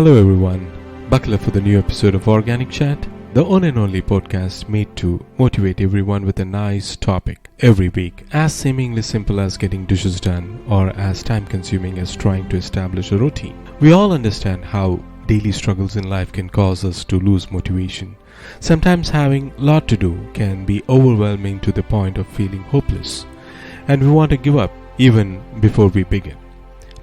Hello everyone, buckle up for the new episode of Organic Chat, the one and only podcast made to motivate everyone with a nice topic every week, as seemingly simple as getting dishes done or as time consuming as trying to establish a routine. We all understand how daily struggles in life can cause us to lose motivation. Sometimes having a lot to do can be overwhelming to the point of feeling hopeless, and we want to give up even before we begin.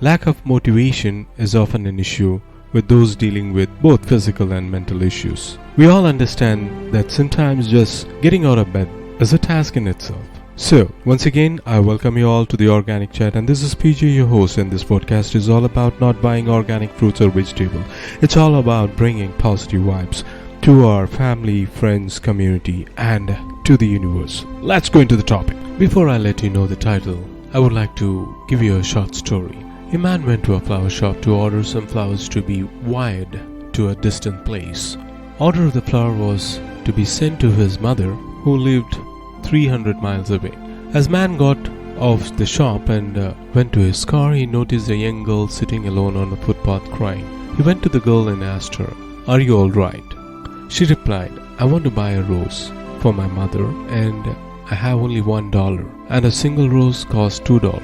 Lack of motivation is often an issue with those dealing with both physical and mental issues. We all understand that sometimes just getting out of bed is a task in itself. So, once again, I welcome you all to the Organic Chat, and this is PJ, your host, and this podcast is all about not buying organic fruits or vegetables. It's all about bringing positive vibes to our family, friends, community, and to the universe. Let's go into the topic. Before I let you know the title, I would like to give you a short story. A man went to a flower shop to order some flowers to be wired to a distant place. Order of the flower was to be sent to his mother, who lived 300 miles away. As man got off the shop and went to his car, he noticed a young girl sitting alone on a footpath crying. He went to the girl and asked her, "Are you all right?" She replied, "I want to buy a rose for my mother, and I have only $1, and a single rose costs $2.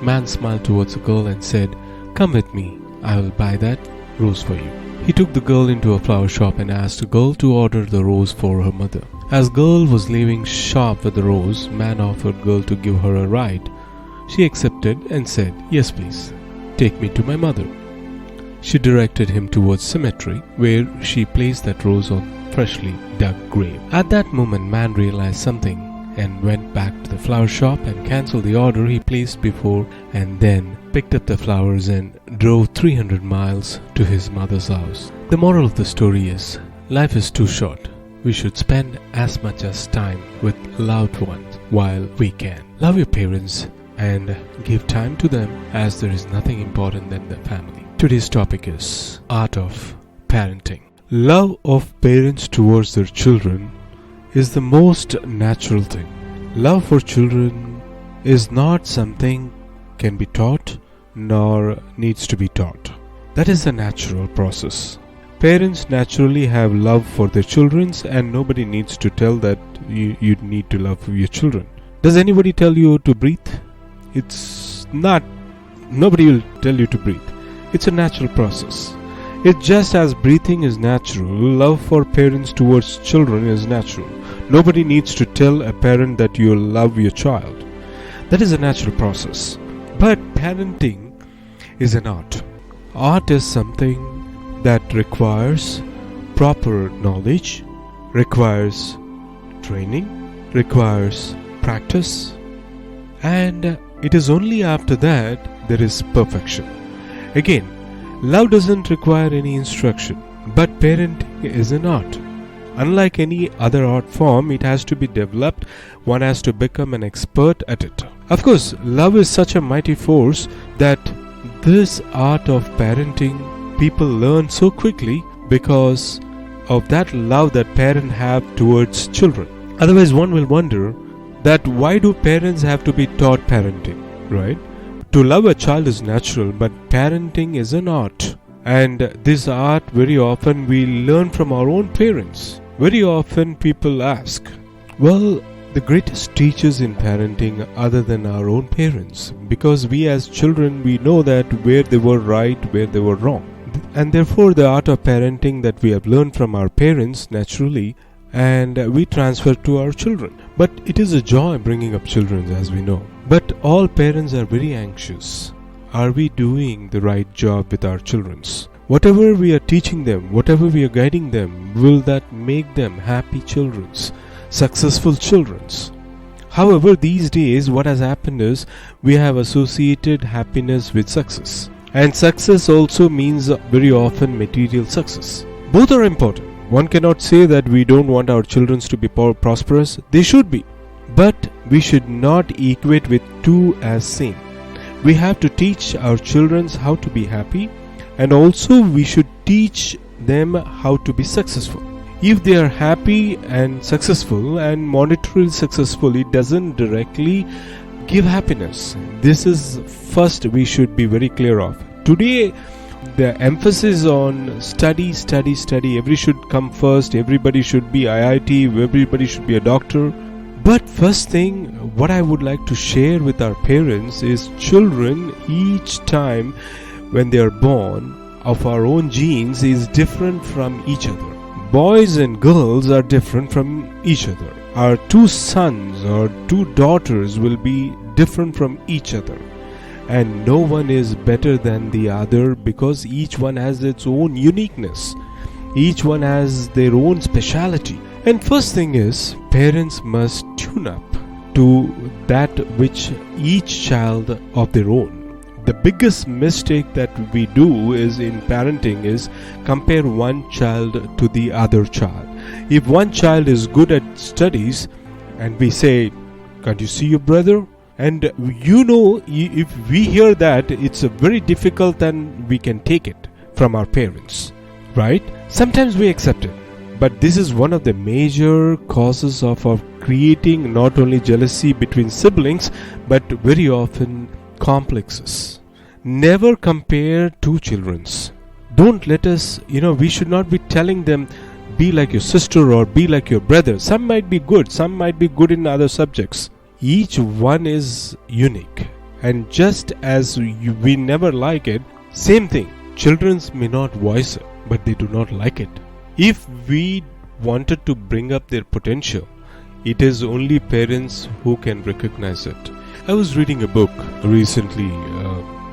Man smiled towards the girl and said, "Come with me, I will buy that rose for you." He took the girl into a flower shop and asked the girl to order the rose for her mother. As girl was leaving shop with the rose, man offered girl to give her a ride. She accepted and said, "Yes please, take me to my mother." She directed him towards cemetery, where she placed that rose on freshly dug grave. At that moment, man realized something and went back to the flower shop and cancelled the order he placed before, and then picked up the flowers and drove 300 miles to his mother's house. The moral of the story is, life is too short. We should spend as much as time with loved ones while we can. Love your parents and give time to them, as there is nothing important than the family. Today's topic is art of parenting. Love of parents towards their children is the most natural thing. Love for children is not something can be taught nor needs to be taught. That is a natural process. Parents naturally have love for their children, and nobody needs to tell that you need to love your children. Does anybody tell you to breathe? Nobody will tell you to breathe. It's a natural process. It's just as breathing is natural, love for parents towards children is natural. Nobody needs to tell a parent that you love your child. That is a natural process. But parenting is an art. Art is something that requires proper knowledge, requires training, requires practice, and it is only after that there is perfection. Again, love doesn't require any instruction, but parenting is an art. Unlike any other art form, it has to be developed. One has to become an expert at it. Of course, love is such a mighty force that this art of parenting people learn so quickly because of that love that parents have towards children. Otherwise, one will wonder that why do parents have to be taught parenting, right? To love a child is natural, but parenting is an art. And this art, very often we learn from our own parents. Very often people ask, well, the greatest teachers in parenting other than our own parents, because we as children, we know that where they were right, where they were wrong. And therefore the art of parenting that we have learned from our parents naturally, and we transfer to our children. But it is a joy bringing up children, as we know. But all parents are very anxious. Are we doing the right job with our children? Whatever we are teaching them, whatever we are guiding them, will that make them happy children, successful children? However, these days what has happened is we have associated happiness with success. And success also means very often material success. Both are important. One cannot say that we don't want our children to be prosperous. They should be. But we should not equate with two as same. We have to teach our children how to be happy, and also we should teach them how to be successful. If they are happy and successful and monetarily successful, it doesn't directly give happiness. This is first we should be very clear of. Today the emphasis on study, study, study. Every should come first. Everybody should be IIT. Everybody should be a doctor. But first thing, what I would like to share with our parents is children each time when they are born of our own genes is different from each other. Boys and girls are different from each other. Our two sons or two daughters will be different from each other. And no one is better than the other because each one has its own uniqueness. Each one has their own speciality. And first thing is, parents must tune up to that which each child of their own. The biggest mistake that we do is in parenting is compare one child to the other child. If one child is good at studies and we say, can't you see your brother? And if we hear that, it's a very difficult and we can take it from our parents, right? Sometimes we accept it. But this is one of the major causes of creating not only jealousy between siblings, but very often complexes. Never compare two childrens. Don't let us, we should not be telling them, be like your sister or be like your brother. Some might be good, some might be good in other subjects. Each one is unique. And just as we never like it, same thing. Children may not voice it, but they do not like it. If we wanted to bring up their potential, it is only parents who can recognize it. I was reading a book recently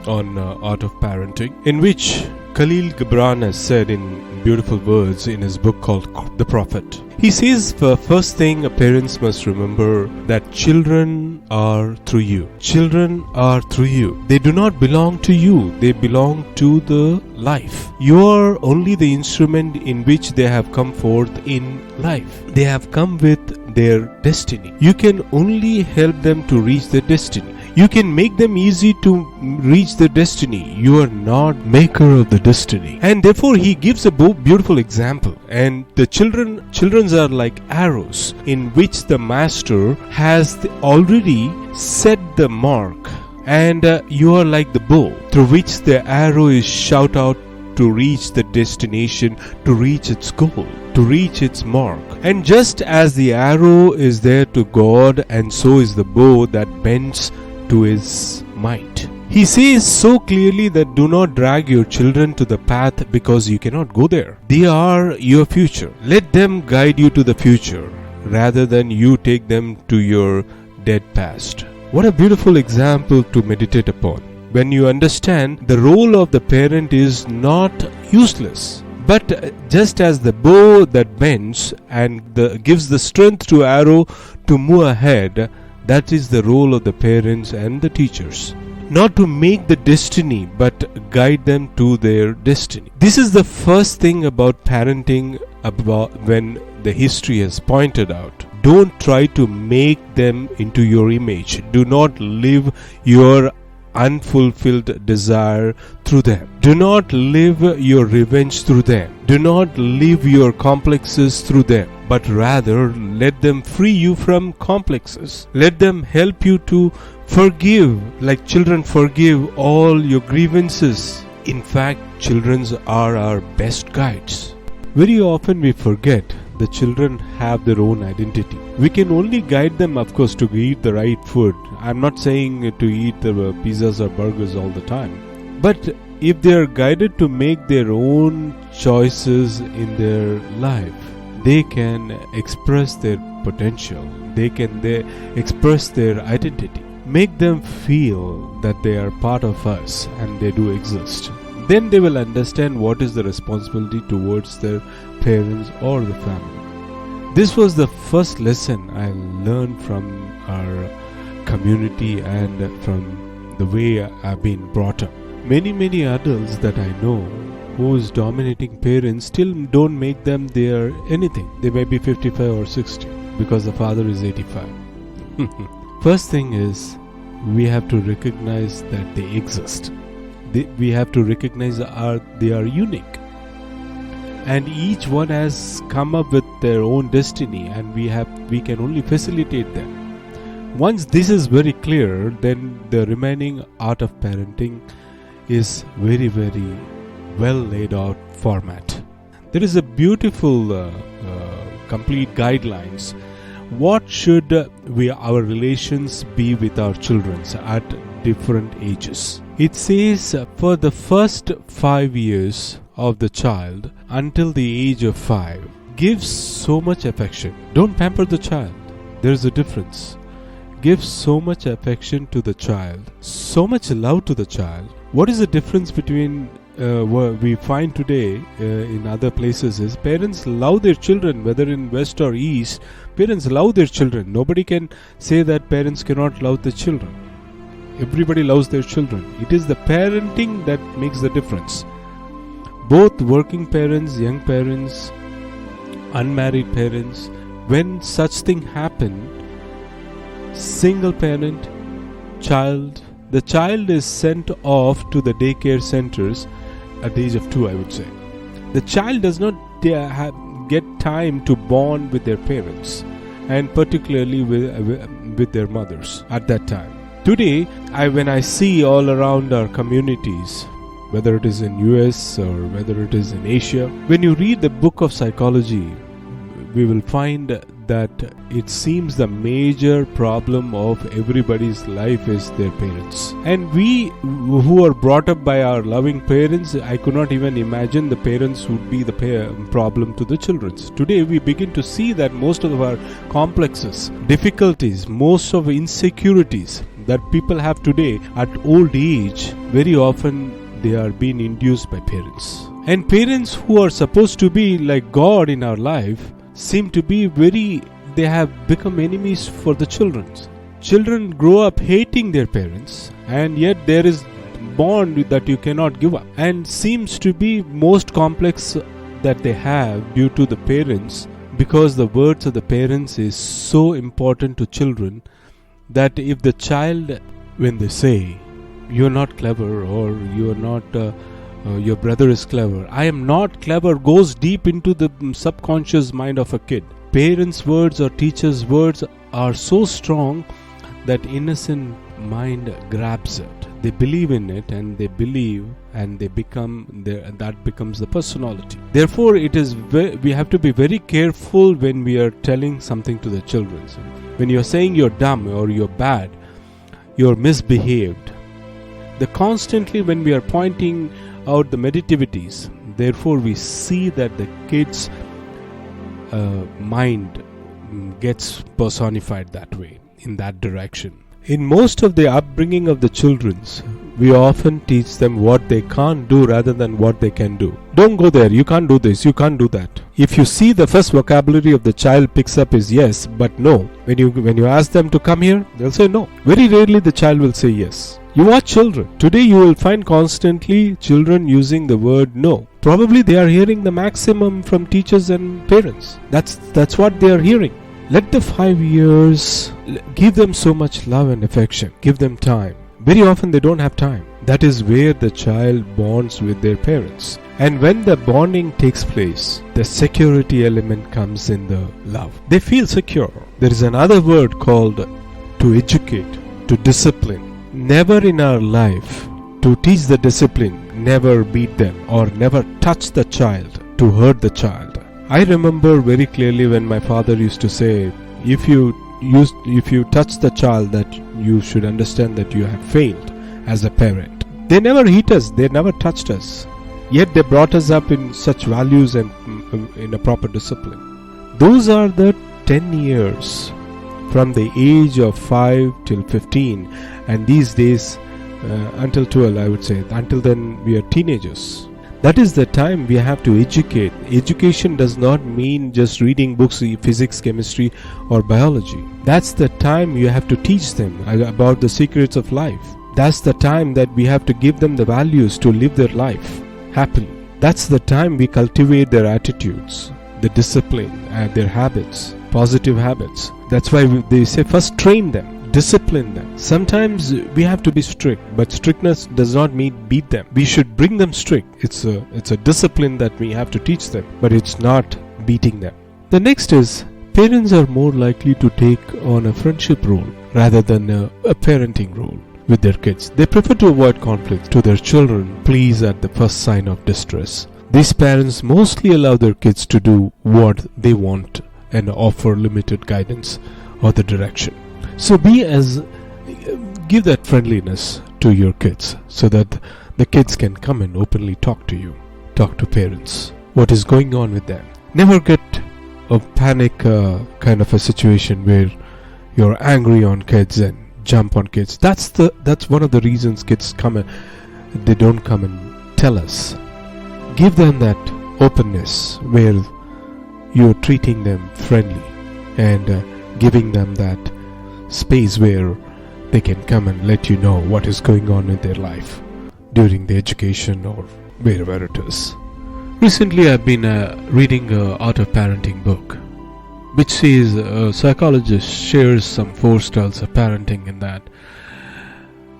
on art of parenting, in which Khalil Gibran has said in beautiful words in his book called The Prophet. He says, first thing, parents must remember that children are through you. Children are through you. They do not belong to you. They belong to the life. You are only the instrument in which they have come forth in life. They have come with their destiny. You can only help them to reach their destiny. You can make them easy to reach their destiny. You are not maker of the destiny. And therefore he gives a beautiful example. And the children are like arrows in which the master has already set the mark. And you are like the bow through which the arrow is shot out to reach the destination, to reach its goal, to reach its mark. And just as the arrow is there to God, and so is the bow that bends to his might. He says so clearly that do not drag your children to the path because you cannot go there. They are your future. Let them guide you to the future rather than you take them to your dead past. What a beautiful example to meditate upon. When you understand the role of the parent is not useless, but just as the bow that bends and gives the strength to arrow to move ahead, that is the role of the parents and the teachers. Not to make the destiny, but guide them to their destiny. This is the first thing about parenting, about when the history has pointed out. Don't try to make them into your image. Do not live your unfulfilled desire through them. Do not live your revenge through them. Do not live your complexes through them, but rather let them free you from complexes. Let them help you to forgive, like children forgive all your grievances. In fact, children are our best guides. Very often we forget the children have their own identity. We can only guide them, of course, to eat the right food. I'm not saying to eat the pizzas or burgers all the time. But if they are guided to make their own choices in their life, they can express their potential. They express their identity. Make them feel that they are part of us and they do exist. Then they will understand what is the responsibility towards their parents or the family. This was the first lesson I learned from our community and from the way I've been brought up. Many adults that I know whose dominating parents still don't make them their anything. They may be 55 or 60 because the father is 85. First thing is, we have to recognize that they exist. We have to recognize they are unique. And each one has come up with their own destiny, and we can only facilitate them. Once this is very clear, then the remaining art of parenting is very well laid out format. There is a beautiful complete guidelines. What should our relations be with our children at different ages? It says for the first 5 years of the child until the age of 5, give so much affection. Don't pamper the child. There's a difference. Give so much affection to the child, so much love to the child. What is the difference between what we find today in other places is parents love their children, whether in West or East, parents love their children. Nobody can say that parents cannot love the children. Everybody loves their children. It is the parenting that makes the difference. Both working parents, young parents, unmarried parents, when such thing happen, single parent, child, the child is sent off to the daycare centers at the age of 2, I would say. The child does not get time to bond with their parents, and particularly with their mothers at that time. Today, when I see all around our communities, whether it is in US or whether it is in Asia, when you read the book of psychology, we will find that it seems the major problem of everybody's life is their parents. And we who are brought up by our loving parents, I could not even imagine the parents would be the problem to the children. Today we begin to see that most of our complexes, difficulties, most of insecurities that people have today at old age, very often they are being induced by parents. And parents who are supposed to be like God in our life seem to be they have become enemies for the children. Children grow up hating their parents, and yet there is bond that you cannot give up, and seems to be most complex that they have due to the parents, because the words of the parents is so important to children that if the child, when they say you're not clever or you're not your brother is clever, I am not clever, goes deep into the subconscious mind of a kid. Parents' words or teachers' words are so strong that innocent mind grabs it. They believe in it, and they believe, and they become that becomes the personality. Therefore, we have to be very careful when we are telling something to the children. When you are saying you're dumb or you're bad, you're misbehaved. Constantly when we are pointing out the meditivities, therefore we see that the kids' mind gets personified that way, in that direction. In most of the upbringing of the children, we often teach them what they can't do rather than what they can do. Don't go there, you can't do this, you can't do that. If you see, the first vocabulary of the child picks up is yes, but no. When you ask them to come here, they'll say no. Very rarely the child will say yes. You watch children. Today you will find constantly children using the word no. Probably they are hearing the maximum from teachers and parents. That's what they are hearing. Let the 5 years, give them so much love and affection. Give them time. Very often they don't have time. That is where the child bonds with their parents. And when the bonding takes place, the security element comes in the love. They feel secure. There is another word called to educate, to discipline. Never in our life to teach the discipline, never beat them or never touch the child to hurt the child. I remember very clearly when my father used to say, if you touch the child, that you should understand that you have failed as a parent. They never hit us, they never touched us, yet they brought us up in such values and in a proper discipline. Those are the 10 years from the age of 5 till 15, and these days until 12, I would say. Until then we are teenagers. That is the time we have to educate. Education does not mean just reading books, physics, chemistry or biology. That's the time you have to teach them about the secrets of life. That's the time that we have to give them the values to live their life happily. That's the time we cultivate their attitudes, the discipline and their habits, positive habits. That's why they say first train them. Discipline them. Sometimes we have to be strict, but strictness does not mean beat them. We should bring them strict. It's a discipline that we have to teach them, but it's not beating them. The next is, parents are more likely to take on a friendship role rather than a parenting role. with their kids. They prefer to avoid conflict to their children, please at the first sign of distress. These parents mostly allow their kids to do what they want and offer limited guidance or the direction. So give that friendliness to your kids so that the kids can come and openly talk to you, talk to parents, what is going on with them. Never get a panic kind of a situation where you're angry on kids and jump on kids. That's one of the reasons kids they don't come and tell us. Give them that openness where you're treating them friendly and giving them that space where they can come and let you know what is going on in their life during the education or wherever it is. Recently I've been reading Art of Parenting book, which says a psychologist shares some 4 styles of parenting in that.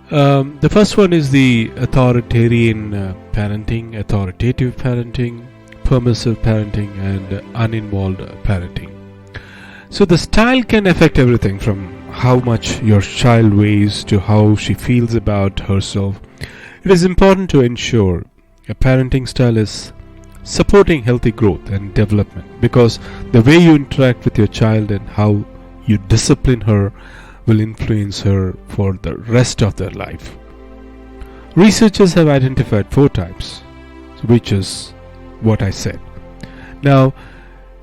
The first one is the authoritarian parenting, authoritative parenting, permissive parenting, and uninvolved parenting. So the style can affect everything from how much your child weighs to how she feels about herself. It is important to ensure a parenting style is supporting healthy growth and development, because the way you interact with your child and how you discipline her will influence her for the rest of their life. Researchers have identified 4 types, which is what I said. Now,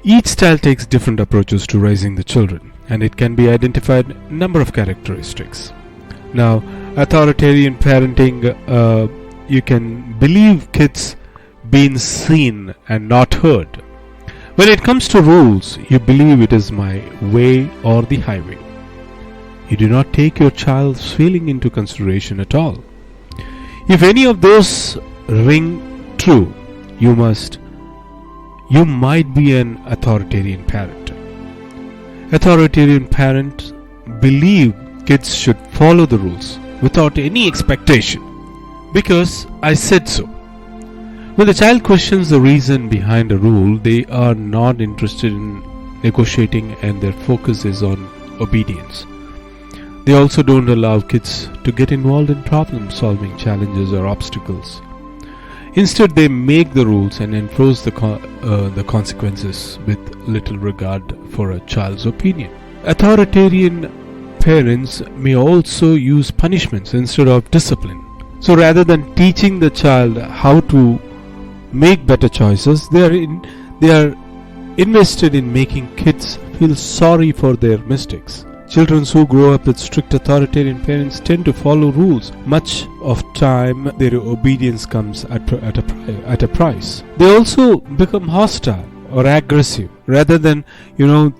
each style takes different approaches to raising the children, and it can be identified a number of characteristics. Now, authoritarian parenting, you can believe kids being seen and not heard. When it comes to rules, you believe it is my way or the highway. You do not take your child's feeling into consideration at all. If any of those ring true, you might be an authoritarian parent. Authoritarian parents believe kids should follow the rules without any expectation, because I said so. When the child questions the reason behind a rule, they are not interested in negotiating and their focus is on obedience. They also don't allow kids to get involved in problem-solving challenges or obstacles. Instead, they make the rules and enforce the consequences with little regard for a child's opinion. Authoritarian parents may also use punishments instead of discipline. So rather than teaching the child how to make better choices, they are invested in making kids feel sorry for their mistakes. Children who grow up with strict authoritarian parents tend to follow rules. Much of time, their obedience comes at a price. They also become hostile or aggressive rather than,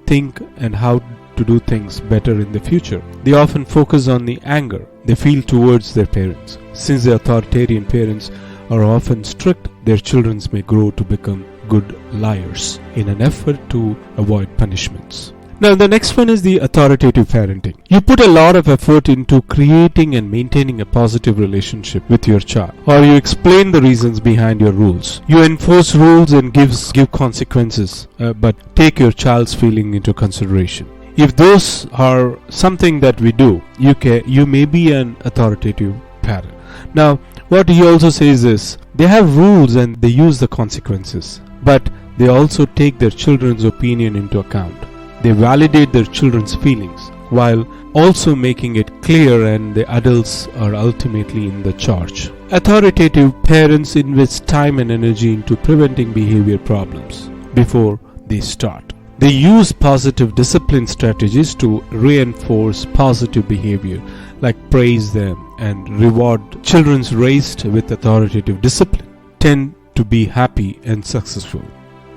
think and how to do things better in the future. They often focus on the anger they feel towards their parents. Since the authoritarian parents are often strict, their children may grow to become good liars in an effort to avoid punishments. Now, the next one is the authoritative parenting. You put a lot of effort into creating and maintaining a positive relationship with your child, or you explain the reasons behind your rules. You enforce rules and give consequences, but take your child's feeling into consideration. If those are something that we do, you may be an authoritative parent. Now, what he also says is, they have rules and they use the consequences, but they also take their children's opinion into account. They validate their children's feelings while also making it clear, and the adults are ultimately in the charge. Authoritative parents invest time and energy into preventing behavior problems before they start. They use positive discipline strategies to reinforce positive behavior, like praise them and reward. Children raised with authoritative discipline tend to be happy and successful.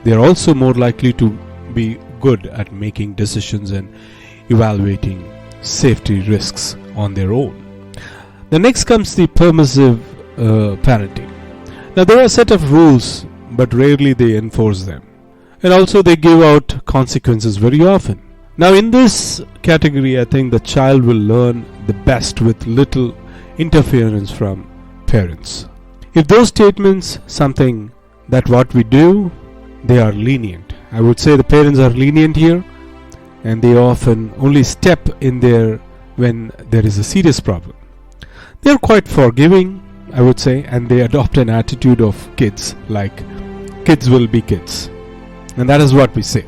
They are also more likely to be good at making decisions and evaluating safety risks on their own. The next comes the permissive parenting. Now, there are a set of rules, but rarely they enforce them. And also they give out consequences very often. Now, in this category, I think the child will learn the best with little interference from parents. If those statements something that what we do, they are lenient. I would say the parents are lenient here, and they often only step in there when there is a serious problem. They are quite forgiving, I would say, and they adopt an attitude of kids, like kids will be kids. And that is what we say.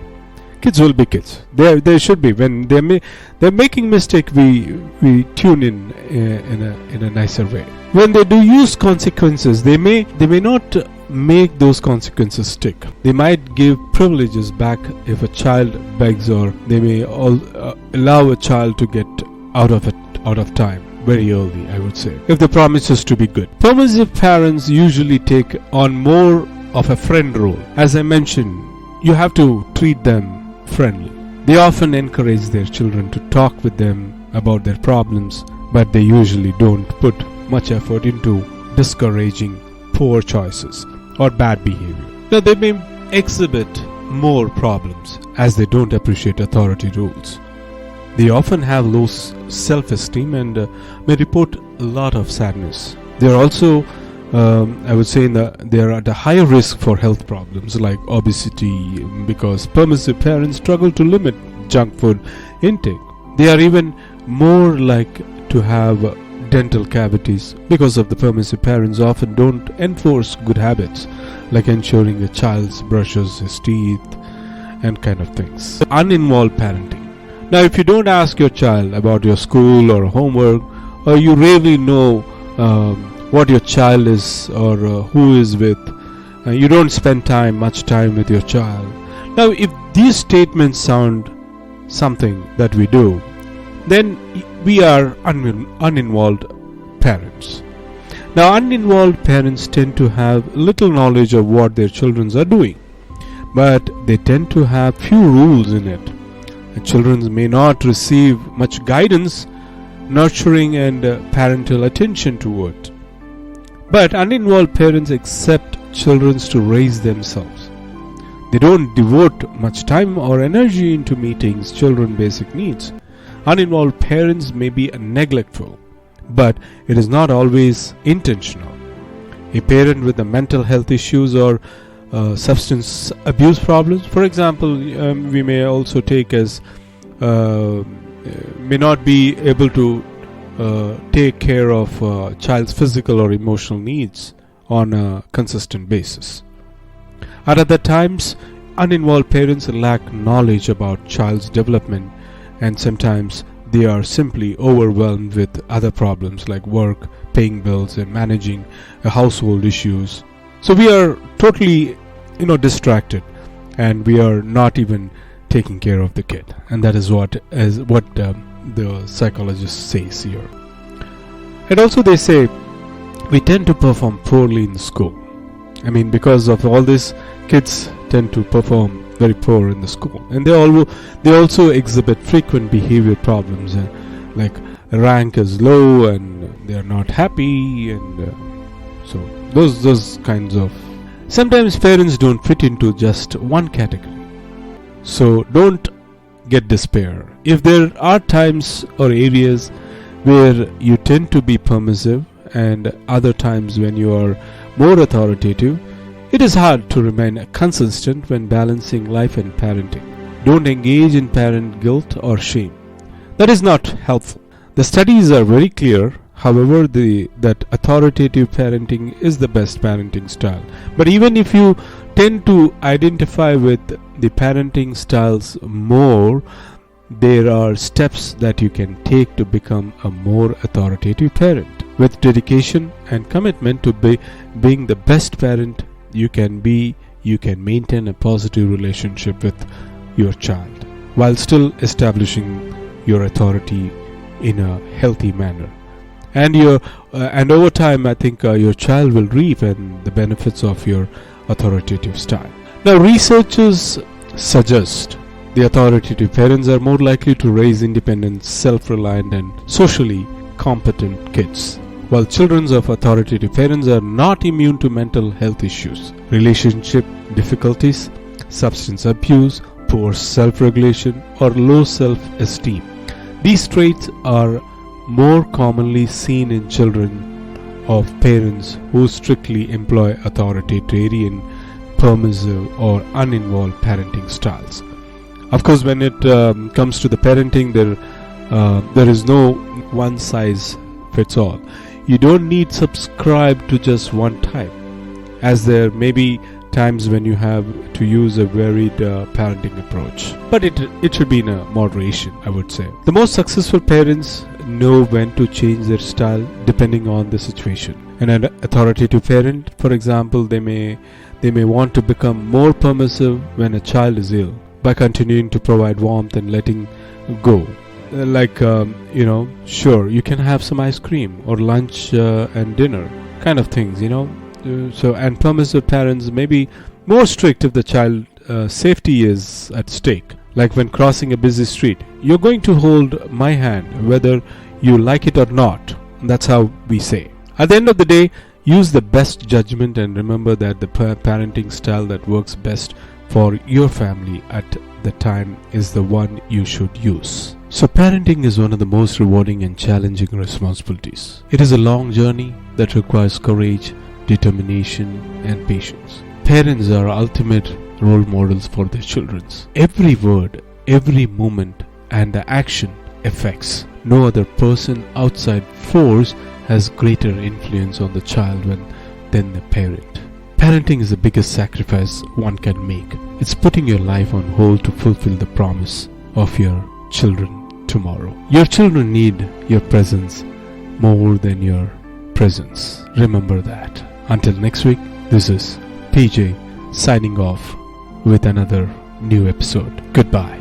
Kids will be kids. They should be. When they're making mistake, we tune in a nicer way. When they do use consequences, they may not make those consequences stick. They might give privileges back if a child begs, or they may allow a child to get out of time very early, I would say, if the promise is to be good. Permissive parents usually take on more of a friend role. As I mentioned, you have to treat them friendly. They often encourage their children to talk with them about their problems, but they usually don't put much effort into discouraging poor choices or bad behavior. Now, they may exhibit more problems as they don't appreciate authority rules. They often have low self-esteem and may report a lot of sadness. They are also, I would say, they are at a higher risk for health problems like obesity, because permissive parents struggle to limit junk food intake. They are even more like to have dental cavities because of the permissive parents often don't enforce good habits like ensuring a child brushes his teeth and kind of things. Uninvolved parenting. Now, if you don't ask your child about your school or homework, or you rarely know what your child is or who is with, you don't spend much time with your child. Now, if these statements sound something that we do, then we are uninvolved parents. Now, uninvolved parents tend to have little knowledge of what their children are doing, but they tend to have few rules in it. The children may not receive much guidance, nurturing and parental attention toward. But uninvolved parents accept children to raise themselves. They don't devote much time or energy into meeting children's basic needs. Uninvolved parents may be neglectful, but it is not always intentional. A parent with the mental health issues or substance abuse problems, for example, we may also take as may not be able to take care of child's physical or emotional needs on a consistent basis. At other times, uninvolved parents lack knowledge about child's development, and sometimes they are simply overwhelmed with other problems like work, paying bills, and managing household issues. So we are totally distracted, and we are not even taking care of the kid, and that is what the psychologist says here. And also they say we tend to perform poorly in school. I mean, because of all this, kids tend to perform very poor in the school, and they also exhibit frequent behavior problems, like rank is low and they are not happy, and so those kinds of. Sometimes parents don't fit into just one category, so don't get despair. If there are times or areas where you tend to be permissive and other times when you are more authoritative, it is hard to remain consistent when balancing life and parenting. Don't engage in parent guilt or shame. That is not helpful. The studies are very clear, however, that authoritative parenting is the best parenting style. But even if you tend to identify with the parenting styles more, there are steps that you can take to become a more authoritative parent. With dedication and commitment to being the best parent you can be, you can maintain a positive relationship with your child while still establishing your authority in a healthy manner. And over time, I think your child will reap the benefits of your authoritative style. Now, researchers suggest the authoritative parents are more likely to raise independent, self-reliant, and socially competent kids, while children of authoritative parents are not immune to mental health issues, relationship difficulties, substance abuse, poor self-regulation, or low self-esteem. These traits are more commonly seen in children of parents who strictly employ authoritarian, permissive, or uninvolved parenting styles. Of course, when it comes to the parenting, there is no one size fits all. You don't need subscribe to just one type, as there may be times when you have to use a varied parenting approach. But it should be in a moderation, I would say. The most successful parents know when to change their style depending on the situation. An authoritative parent, for example, they may want to become more permissive when a child is ill by continuing to provide warmth and letting go. Sure, you can have some ice cream or lunch and dinner kind of things, and permissive parents may be more strict if the child safety is at stake. Like when crossing a busy street, you're going to hold my hand whether you like it or not. That's how we say. At the end of the day, use the best judgment and remember that the parenting style that works best for your family at the time is the one you should use. So parenting is one of the most rewarding and challenging responsibilities. It is a long journey that requires courage, determination, and patience. Parents are ultimate role models for their children. Every word, every moment, and the action affects. No other person outside force has greater influence on the child than the parent. Parenting is the biggest sacrifice one can make. It's putting your life on hold to fulfill the promise of your children tomorrow. Your children need your presence more than your presence. Remember that. Until next week, this is PJ signing off with another new episode. Goodbye.